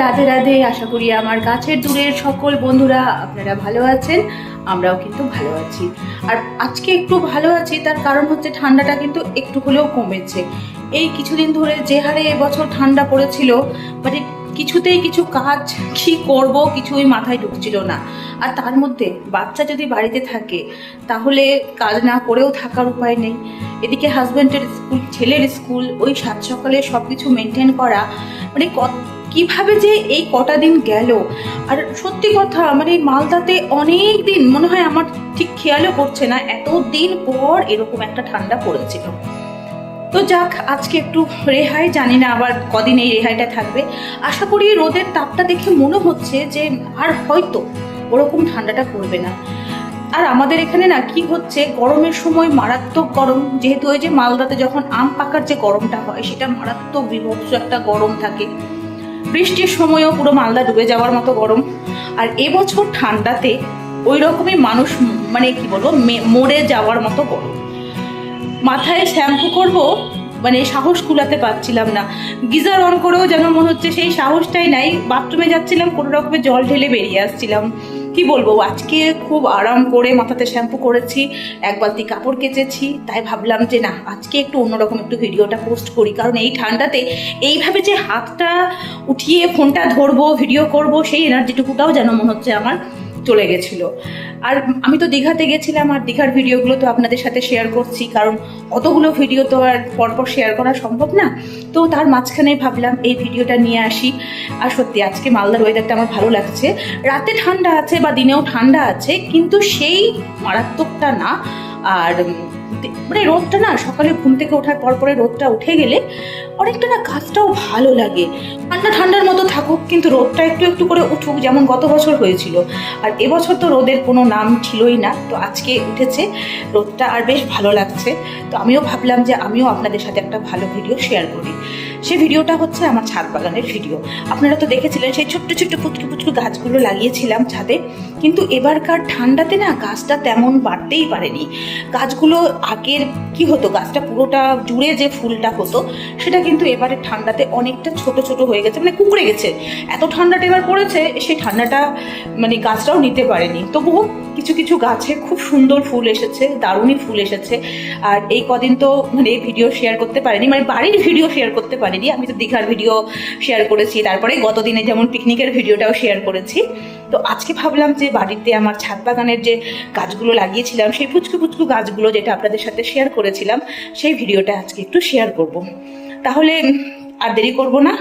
রাধে রাধে। আশা করি আমার কাছের দূরের সকল বন্ধুরা আপনারা ভালো আছেন, আমরাও কিন্তু ভালো আছি। আর আজকে একটু ভালো আছি, তার কারণ হচ্ছে ঠান্ডাটা কিন্তু একটু হলেও কমেছে। এই কিছুদিন ধরে যে হারে এবছর ঠান্ডা পড়েছিল, মানে কিছুতেই কিছু কাজ কি করব কিছুই মাথায় ঢুকছিল না। আর তার মধ্যে বাচ্চা যদি বাড়িতে থাকে তাহলে কাজ না করেও থাকার উপায় নেই। এদিকে হাজব্যান্ডের স্কুল, ছেলের স্কুল, ওই সাত সকালে সব কিছু মেনটেন করা, মানে কিভাবে যে এই কটা দিন গেল। আর সত্যি কথা, মানে মালদাতে অনেক দিন, মনে হয় আমার ঠিক খেয়ালও করছে না এত দিন পর এরকম একটা ঠান্ডা পড়েছিল। তো যাক, আজকে একটু রেহাই, জানি না আবার কদিন এই রেহাইটা থাকবে। আশা করি রোদের তাপটা দেখে মনে হচ্ছে যে আর হয়তো ওরকম ঠান্ডাটা পড়বে না। আর আমাদের এখানে না কি হচ্ছে, গরমের সময় মারাত্মক গরম, যেহেতু ওই যে মালদাতে যখন আম পাকার যে গরমটা হয় সেটা মারাত্মক বিভৎস একটা গরম থাকে। বৃষ্টির সময়ও পুরো মালদা ডুবে যাওয়ার মতো গরম। আর এবছর ঠান্ডাতে ওই রকমই মানুষ, মানে কি বলবো, মরে যাওয়ার মতো গরম। মাথায় শ্যাম্পু করব, মানে সাহস কুলাতে পারছিলাম না। গিজার অন করেও যেন মনে হচ্ছে সেই সাহসটাই নাই। বাথরুমে যাচ্ছিলাম, কোনো রকমের জল ঢেলে বেরিয়ে আসছিলাম। কি বলবো, আজকে খুব আরাম করে মাথাতে শ্যাম্পু করেছি, এক বালতি কাপড় কেচেছি। তাই ভাবলাম যে না, আজকে একটু অন্যরকম একটু ভিডিওটা পোস্ট করি, কারণ এই ঠান্ডাতে এইভাবে যে হাতটা উঠিয়ে ফোনটা ধরবো, ভিডিও করব, সেই এনার্জিটুকুটাও যেন মনে হচ্ছে আমার চলে গেছিলো। আর আমি তো দীঘাতে গেছিলাম, আর দীঘার ভিডিওগুলো তো আপনাদের সাথে শেয়ার করছি, কারণ অতগুলো ভিডিও তো আর পরপর শেয়ার করা সম্ভব না। তো তার মাঝখানে ভাবলাম এই ভিডিওটা নিয়ে আসি। আর সত্যি আজকে মালদার ওয়েদারটা আমার ভালো লাগছে। রাতে ঠান্ডা আছে বা দিনেও ঠান্ডা আছে, কিন্তু সেই মারাত্মকটা না। আর মানে রোদটা না, সকালে ঘুম থেকে ওঠার পরে রোদটা উঠে গেলে অনেকটা না কাজটাও ভালো লাগে। ঠান্ডার মতো থাকুক, কিন্তু রোদটা একটু একটু করে উঠুক, যেমন গত বছর হয়েছিল। আর এবছর তো রোদের কোনো নাম ছিলই না, তো আজকে উঠেছে রোদটা, আর বেশ ভালো লাগছে। তো আমিও ভাবলাম যে আমিও আপনাদের সাথে একটা ভালো ভিডিও শেয়ার করি। সেই ভিডিওটা হচ্ছে আমার ছাদ বাগানের ভিডিও। আপনারা তো দেখেছিলেন সেই ছোট্ট ছোট্ট পুচকু পুচকু গাছগুলো লাগিয়েছিলাম ছাদে, কিন্তু এবারকার ঠান্ডাতে না গাছটা তেমন বাড়তেই পারেনি। গাছগুলো আগের কি হতো, গাছটা পুরোটা জুড়ে যে ফুলটা হতো সেটা কিন্তু এবারে ঠান্ডাতে অনেকটা ছোট ছোট হয়ে গেছে, মানে কুঁকড়ে গেছে। এত ঠান্ডাটা এবার পড়েছে, সেই ঠান্ডাটা মানে গাছটাও নিতে পারেনি। তবুও কিছু কিছু গাছে খুব সুন্দর ফুল এসেছে, দারুণই ফুল এসেছে। আর এই কদিন তো মানে ভিডিও শেয়ার করতে পারিনি, মানে বাড়ির ভিডিও শেয়ার করতে পারিনি। আমি তো দীঘার ভিডিও শেয়ার করেছি, তারপরে গত দিনে যেমন পিকনিকের ভিডিওটাও শেয়ার করেছি। তো আজকে ভাবলাম যে বাড়িতে আমার ছাদ বাগানের যে গাছগুলো লাগিয়েছিলাম, সেই পুচকু পুচকু গাছগুলো যেটা আপনাদের সাথে শেয়ার করেছিলাম, সেই ভিডিওটা আজকে একটু শেয়ার করব। তাহলে আর দেরি করব না,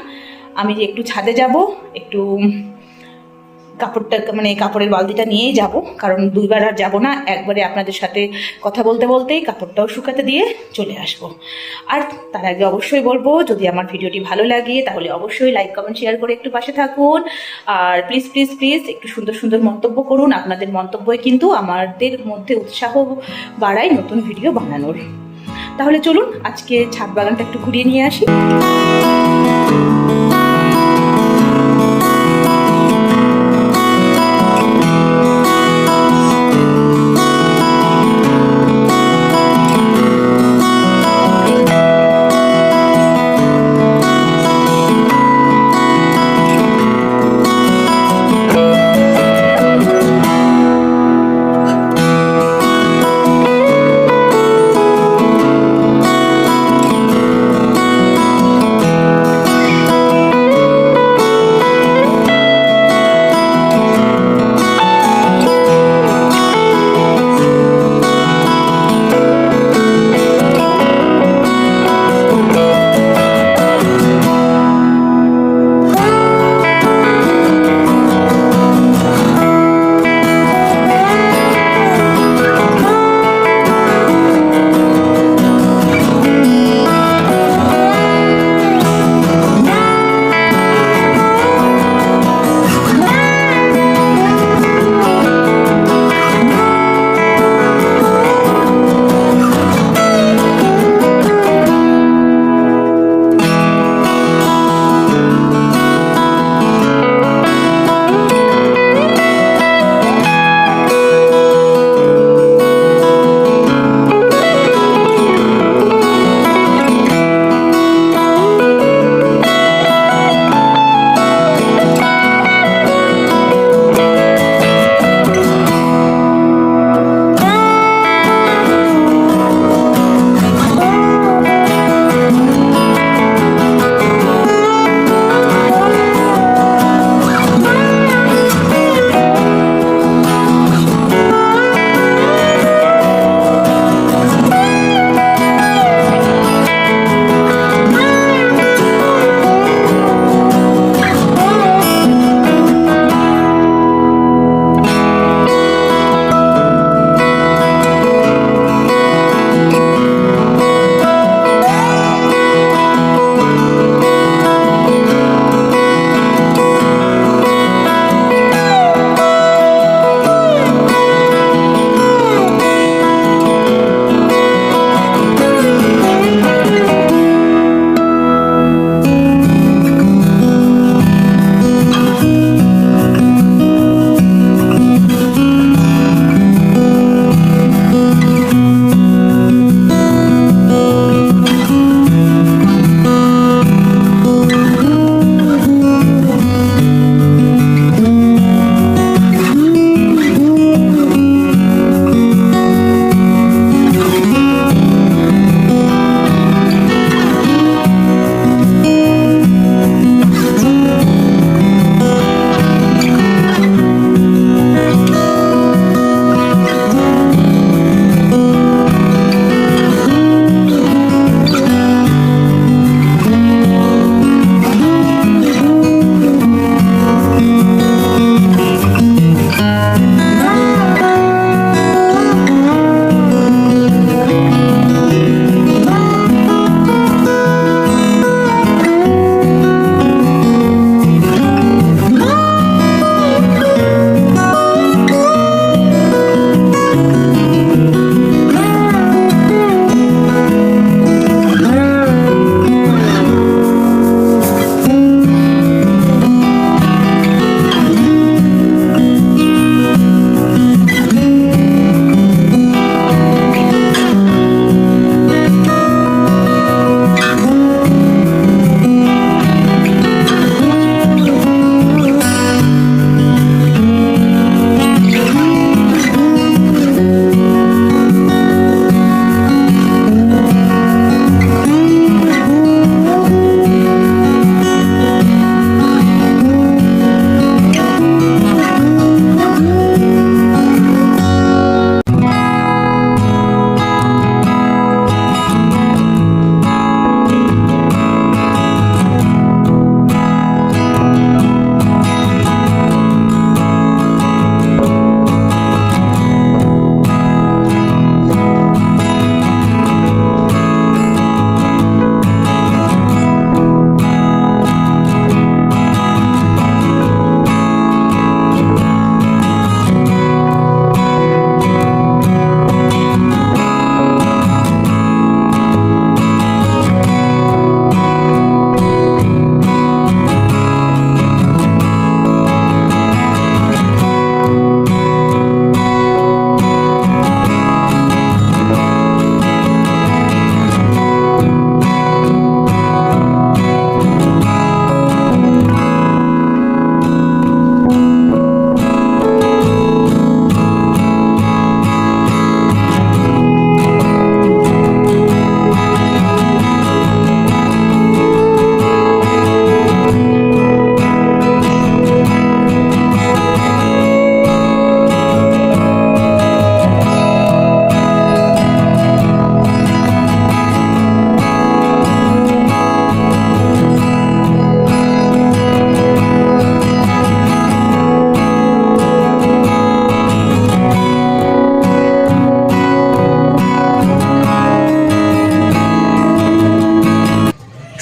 আমি একটু ছাদে যাব, একটু কাপড়টা, মানে কাপড়ের বালতিটা নিয়েই যাব, কারণ দুইবার আর যাব না, একবারে আপনাদের সাথে কথা বলতে বলতেই কাপড়টাও শুকাতে দিয়ে চলে আসব। আর তার আগে অবশ্যই বলবো, যদি আমার ভিডিওটি ভালো লাগে তাহলে অবশ্যই লাইক কমেন্ট শেয়ার করে একটু পাশে থাকুন। আর প্লিজ প্লিজ প্লিজ একটু সুন্দর সুন্দর মন্তব্য করুন, আপনাদের মন্তব্যই কিন্তু আমাদের মধ্যে উৎসাহ বাড়ায় নতুন ভিডিও বানানোর। তাহলে চলুন আজকে ছাদ বাগানটা একটু ঘুরিয়ে নিয়ে আসি।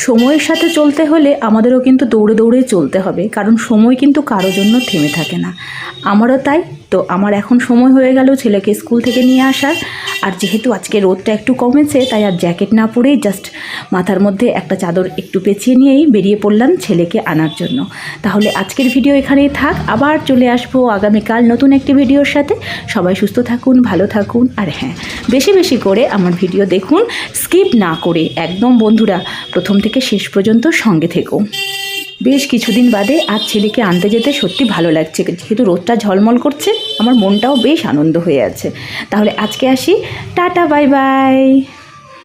সময়ের সাথে চলতে হলে আমাদেরও কিন্তু দৌড়ে দৌড়ে চলতে হবে, কারণ সময় কিন্তু কারোর জন্য থেমে থাকে না। আমারও তাই। তো আমার এখন সময় হয়ে গেল ছেলেকে স্কুল থেকে নিয়ে আসার। আর যেহেতু আজকে রোদটা একটু কমেছে, তাই আর জ্যাকেট না পরেই জাস্ট মাথার মধ্যে একটা চাদর একটু পেঁচিয়ে নিয়েই বেরিয়ে পড়লাম ছেলেকে আনার জন্য। তাহলে আজকের ভিডিও এখানেই থাক, আবার চলে আসবো আগামীকাল নতুন একটি ভিডিওর সাথে। সবাই সুস্থ থাকুন, ভালো থাকুন, আর হ্যাঁ, বেশি বেশি করে আমার ভিডিও দেখুন, স্কিপ না করে একদম বন্ধুরা প্রথম থেকে শেষ পর্যন্ত সঙ্গে থেকো। বেশ কিছুদিন বাদে আজ ছেলেকে আনতে যেতে সত্যি ভালো লাগছে, যেহেতু রোদটা ঝলমল করছে, আমার মনটাও বেশ আনন্দ হয়ে আছে। তাহলে আজকে আসি, টাটা, বাই বাই।